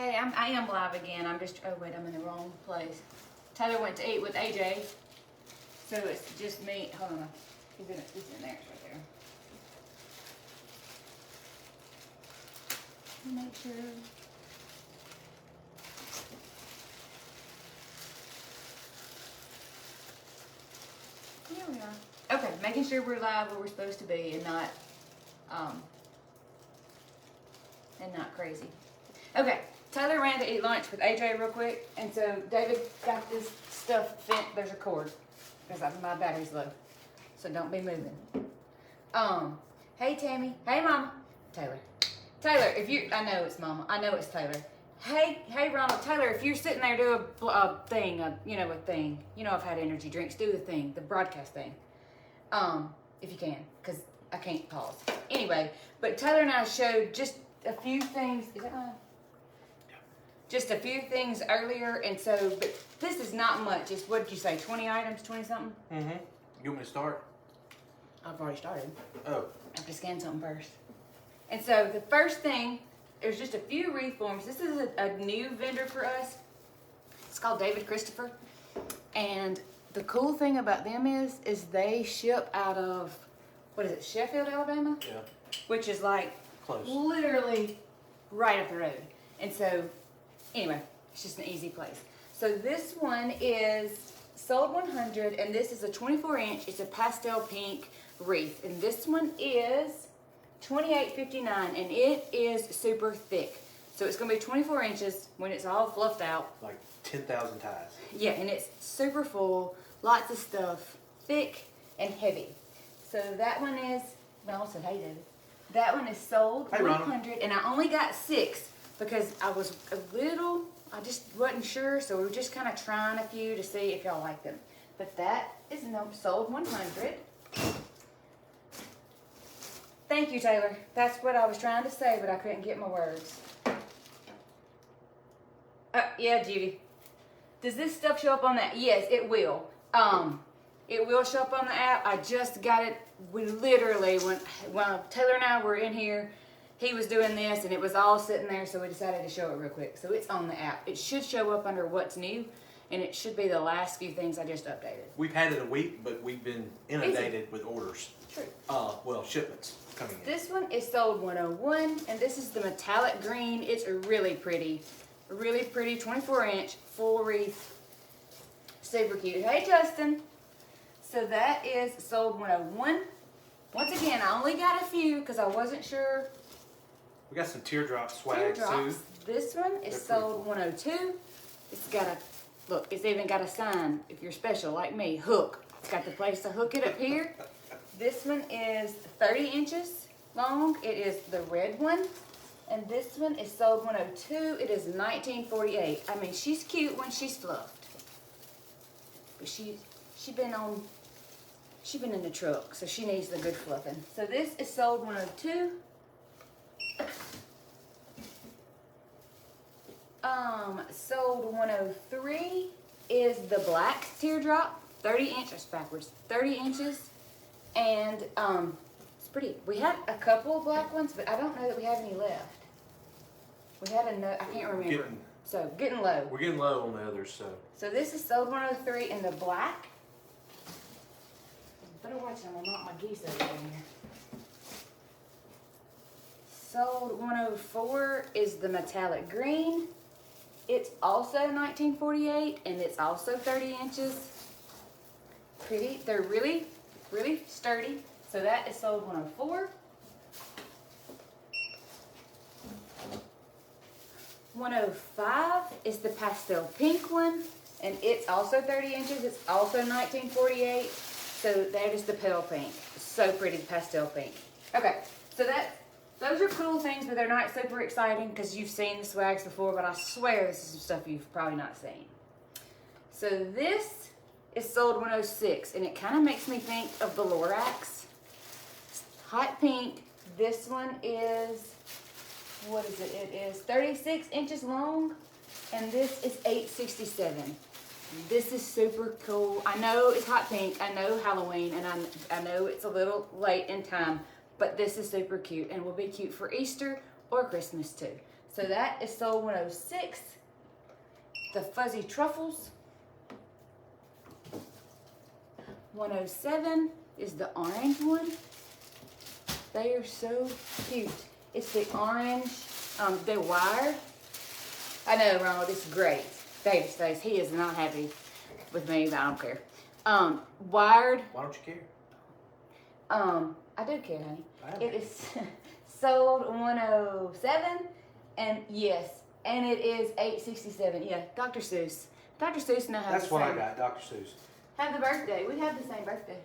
Hey, I am live again. I'm just, oh wait, I'm in the wrong place. Tyler went to eat with AJ. So it's just me. Hold on. He's in there. It's right there. Make sure. Here we are. Okay, making sure we're live where we're supposed to be and not crazy. Okay, Tyler ran to eat lunch with AJ real quick, and so David got this stuff bent. There's a cord because my battery's low, so don't be moving. Hey Tammy. Hey Mama. Taylor, if you, I know it's Mama. I know it's Taylor. Hey Ronald. Taylor, if you're sitting there, do a thing. You know I've had energy drinks. Do the thing, the broadcast thing. If you can, because I can't pause. Anyway, but Taylor and I showed just a few things. Is that on? Just a few things earlier, and so, but this is not much. It's, what did you say, 20 items, 20 something? Mm-hmm. You want me to start? I've already started. Oh. I have to scan something first. And so the first thing, there's just a few wreath forms. This is a new vendor for us. It's called David Christopher. And the cool thing about them is they ship out of, what is it, Sheffield, Alabama? Yeah. Which is like Close. Literally right up the road. And so, anyway, it's just an easy place. So this one is sold 100, and this is a 24-inch. It's a pastel pink wreath, and this one is $28.59, and it is super thick. So it's gonna be 24 inches when it's all fluffed out. Like 10,000 ties. Yeah, and it's super full, lots of stuff, thick and heavy. So that one is, Ronald said, hey David. That one is sold 100, and I only got 6 because I just wasn't sure, so we were just kind of trying a few to see if y'all like them. But that is sold 100. Thank you, Taylor. That's what I was trying to say, but I couldn't get my words. Yeah, Judy. Does this stuff show up on that? Yes, it will. It will show up on the app. I just got it. We literally, when Taylor and I were in here, he was doing this, and it was all sitting there, so we decided to show it real quick. So it's on the app. It should show up under what's new, and it should be the last few things I just updated. We've had it a week, but we've been inundated with orders. True. Well, shipments coming in. This one is sold 101, and this is the metallic green. It's really pretty 24-inch full wreath. Super cute. Hey, Justin. So that is sold 101. Once again, I only got a few because I wasn't sure. We got some teardrop swag too. This one is sold 102. It's got a, look, it's even got a sign, if you're special like me, hook. It's got the place to hook it up here. This one is 30 inches long. It is the red one. And this one is sold 102. It is 1948. I mean, she's cute when she's fluffed. But she been in the truck, so she needs the good fluffing. So this is sold 102. Sold 103 is the black teardrop, 30 inches backwards, 30 inches. And it's pretty. We had a couple of black ones, but I don't know that we have any left. We had I can't remember. Getting low. We're getting low on the others, So this is sold 103 in the black. Better watch them, I'll knock my geese over in here. Sold 104 is the metallic green. It's also 1948, and it's also 30 inches. Pretty. They're really, really sturdy. So that is sold 104. 105 is the pastel pink one, and it's also 30 inches. It's also 1948. So that is the pale pink. So pretty, pastel pink. Okay, so those are cool things, but they're not super exciting because you've seen the swags before, but I swear this is some stuff you've probably not seen. So this is sold 106, and it kind of makes me think of the Lorax. Hot pink. This one is, what is it? It is 36 inches long, and this is $8.67. This is super cool. I know it's hot pink. I know Halloween, and I know it's a little late in time, but this is super cute and will be cute for Easter or Christmas too. So that is sold 106. The fuzzy truffles. 107 is the orange one. They are so cute. It's the orange, they're wired. I know, Ronald, it's great. David's face, he is not happy with me, but I don't care. Wired. Why don't you care? I do care, honey. It is sold 107, and yes, and it is 867. Yeah, Dr. Seuss. Dr. Seuss now has That's the what same. I got, Dr. Seuss. Have the birthday. We have the same birthday.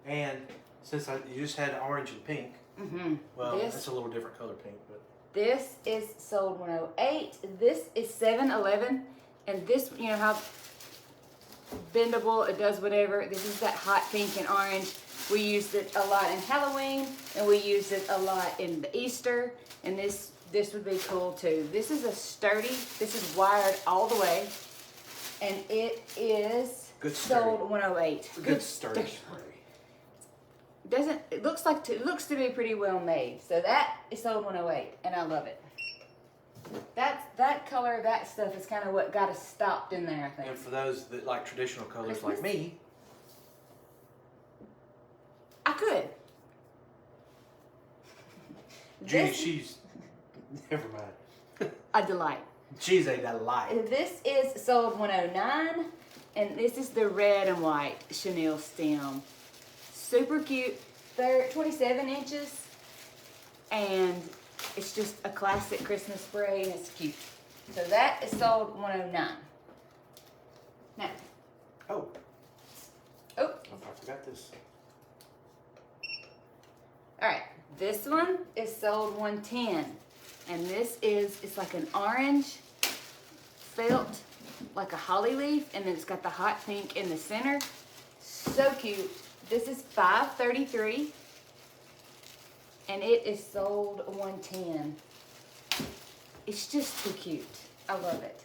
And since you just had orange and pink, well, This- that's a little different color pink, but This is sold 108. This is 711, and this, you know how bendable, it does whatever. This is that hot pink and orange. We used it a lot in Halloween, and we used it a lot in the Easter, and this would be cool too. This is a sturdy, this is wired all the way, and it is Good sold sturdy. 108. good sturdy spray. It looks to be pretty well made. So that is sold 108, and I love it. That color, that stuff is kind of what got us stopped in there, I think. And for those that like traditional colors Christmas? like me, I could. Judy, This- she's never mind. A delight. She's a delight. This is sold 109, and this is the red and white chenille stem. Super cute. They're 27 inches, and it's just a classic Christmas spray, and it's cute. So that is sold 109. Now, Oh, oh, I forgot this. all right. This one is sold 110, and this is, it's like an orange felt, like a holly leaf, and then it's got the hot pink in the center. So cute. This is $5.33, and it is sold 110. It's just too cute. I love it.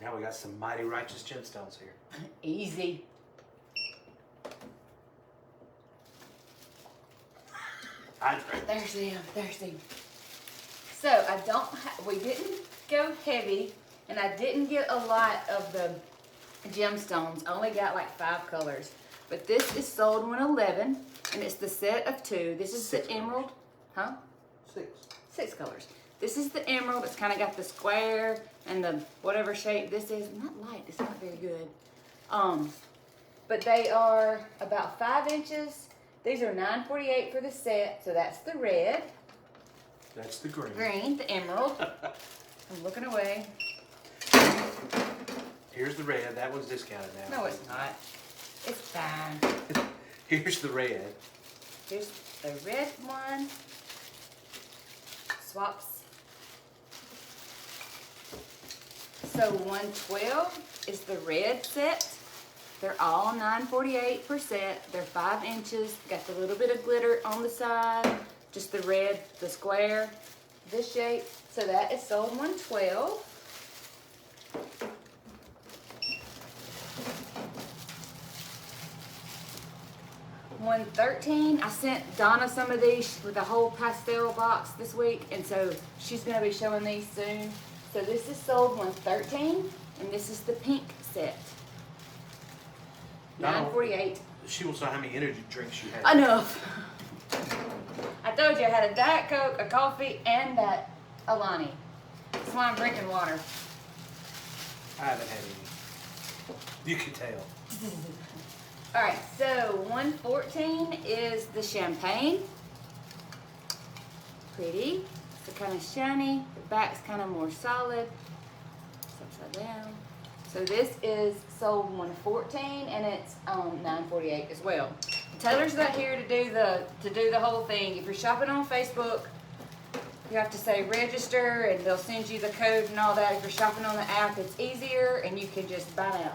Now we got some mighty righteous gemstones here. Easy. There's them. So I don't, we didn't go heavy, and I didn't get a lot of the gemstones. I only got like 5 colors. But this is sold 111, and it's the set of 2. This is 6 the emerald, huh? 6. 6 colors. This is the emerald. It's kind of got the square and the whatever shape this is. Not light. It's not very good. But they are about 5 inches. These are $9.48 for the set. So that's the red. That's the green. Green, the emerald. I'm looking away. Here's the red. That one's discounted now. No, it's not. It's fine. Here's the red. Here's the red one. Swaps. So 112 is the red set. They're all $9.48 per set. They're 5 inches. Got the little bit of glitter on the side. Just the red, the square, this shape. So that is sold 112. $113. I sent Donna some of these with a whole pastel box this week, and so she's gonna be showing these soon. So this is sold $113, and this is the pink set. Donna, $9.48. She will say how many energy drinks you had. Enough. I told you I had a Diet Coke, a coffee, and that Alani. That's why I'm drinking water. I haven't had any. You can tell. All right, so 114 is the champagne. Pretty. It's kind of shiny. The back's kind of more solid. It's upside down. So this is sold 114, and it's $9.48 as well. Taylor's not here to do the whole thing. If you're shopping on Facebook, you have to say register, and they'll send you the code and all that. If you're shopping on the app, it's easier, and you can just buy now.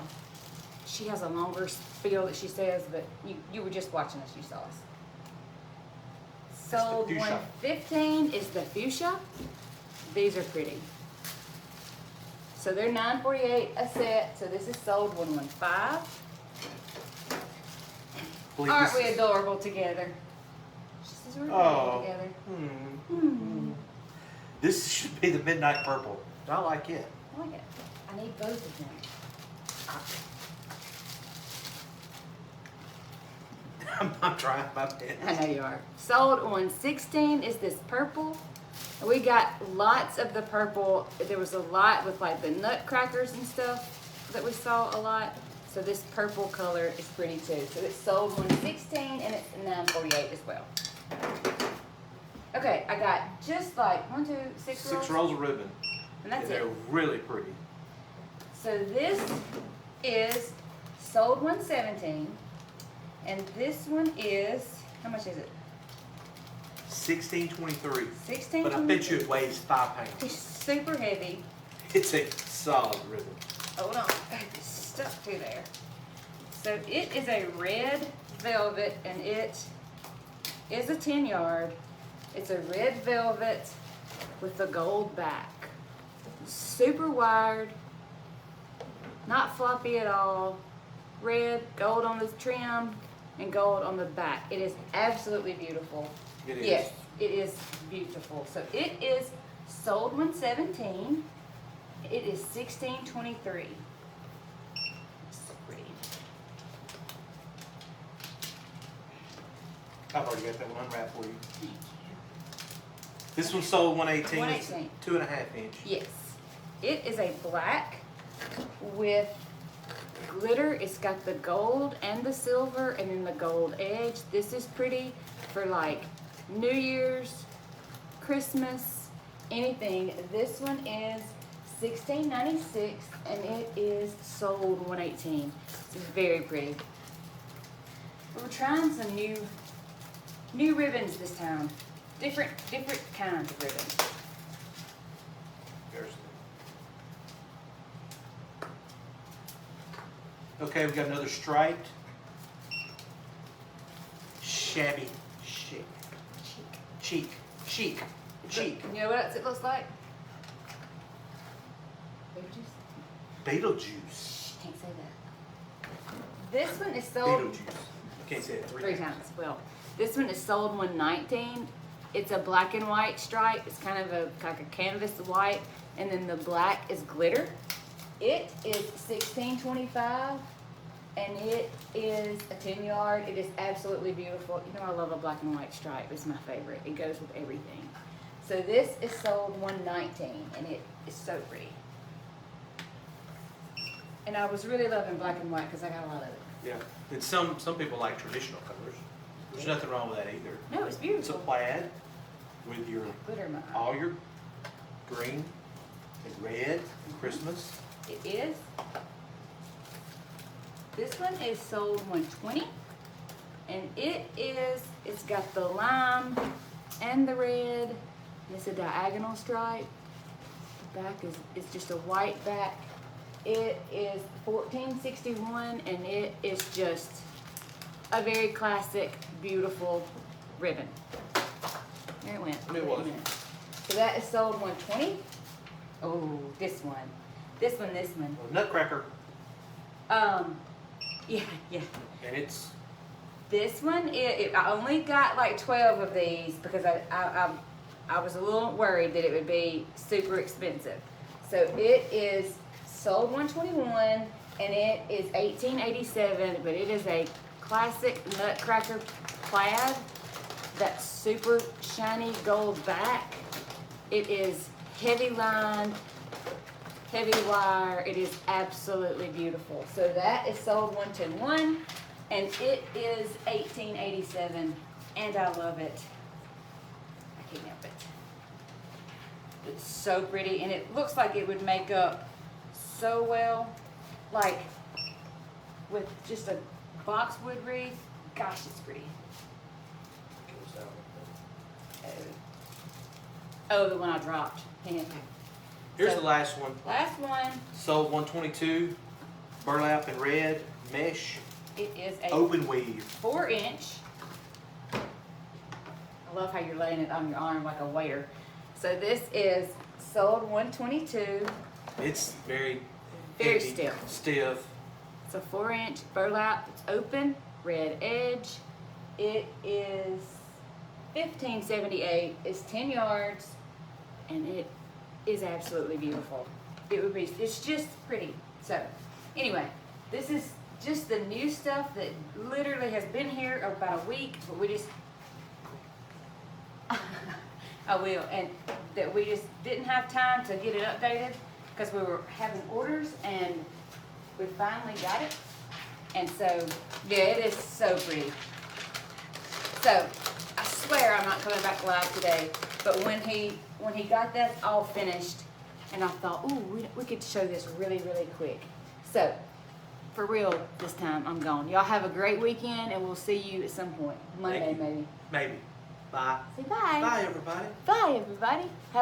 She has a longer spiel that she says, but you were just watching us. You saw us. Sold fuchsia. 115 is the fuchsia. These are pretty. So they're $9.48 a set. So this is sold 115. Believe Aren't this we is- adorable together? She says we're Oh. adorable together. This should be the midnight purple. I like it. I like it. I need both of them. I'm trying my best. I know you are. Sold on 16 is this purple. We got lots of the purple. There was a lot with like the nutcrackers and stuff that we saw a lot. So this purple color is pretty too. So it's sold on 16 and it's $9.48 as well. Okay, I got just like 6 rolls of ribbon. And that's They're it. really pretty. So this is sold 117, and this one is, how much is it? $16.23. 16. But I bet you it weighs 5 pounds. It's super heavy. It's a solid ribbon. Hold on, it's stuck to there. So it is a red velvet, and it is a 10-yard. It's a red velvet with the gold back. Super wired, not floppy at all. Red, gold on the trim, and gold on the back. It is absolutely beautiful. It is. Yes, it is beautiful. So it is sold 117. It is $16.23. So pretty. I've already got that one unwrapped for you. This one sold 118. 118. It's 2.5 inch. Yes. It is a black with glitter. It's got the gold and the silver and then the gold edge. This is pretty for like New Year's, Christmas, anything. This one is $16.96 and it is sold 118. It's very pretty. We're trying some new ribbons this time. Different kinds of ribbons. There's okay, we got another striped, shabby, chic. You know what else it looks like? Beetlejuice. Can't say that. This one is sold Beetlejuice. I can't say it three times. Well, this one is sold 119. It's a black and white stripe. It's kind of like a canvas white, and then the black is glitter. It is $16.25, and it is a 10-yard. It is absolutely beautiful. You know I love a black and white stripe. It's my favorite. It goes with everything. So this is sold 119, and it is so pretty. And I was really loving black and white because I got a lot of it. Yeah, and some people like traditional colors. There's nothing wrong with that either. No, it's It's a beautiful. plaid with your Glitter in my eye. all your green and red and Christmas. It is. This one is sold 120, and it's got the lime and the red, and it's a diagonal stripe. The back is just a white back. It is $14.61, and it is just a very classic, beautiful ribbon. There it went. It was. So that is sold 120. Oh, this one. This one. A nutcracker. Yeah. And it's This one, I only got like 12 of these because I was a little worried that it would be super expensive. So it is sold 121, and it is $18.87, but it is a classic nutcracker plaid. That super shiny gold back. It is heavy lined, heavy wire. It is absolutely beautiful. So that is sold 121, and it is $18.87, and I love it. I can't help it. It's so pretty, and it looks like it would make up so well, like with just a boxwood wreath. Gosh, it's pretty. Oh, the one I dropped. here's So- the last one. Last one, Sold 122, burlap and red, mesh, it is a open weave. 4-inch. I love how you're laying it on your arm like a waiter. So this is sold 122. It's very Very heavy, stiff. It's a 4-inch burlap. It's open, red edge. It is $15.78. It's 10 yards, and it is absolutely beautiful. It's just pretty. So, anyway, this is just the new stuff that literally has been here about a week, but we just, I will, and that we just didn't have time to get it updated because we were having orders, and we finally got it. And so, yeah, it is so pretty. So, I swear I'm not coming back live today, but when he got that all finished, and I thought, ooh, we could show this really, really quick. So, for real this time, I'm gone. Y'all have a great weekend, and we'll see you at some point. Monday, maybe. Maybe. Bye. Say bye. Bye, everybody. Bye, everybody. Have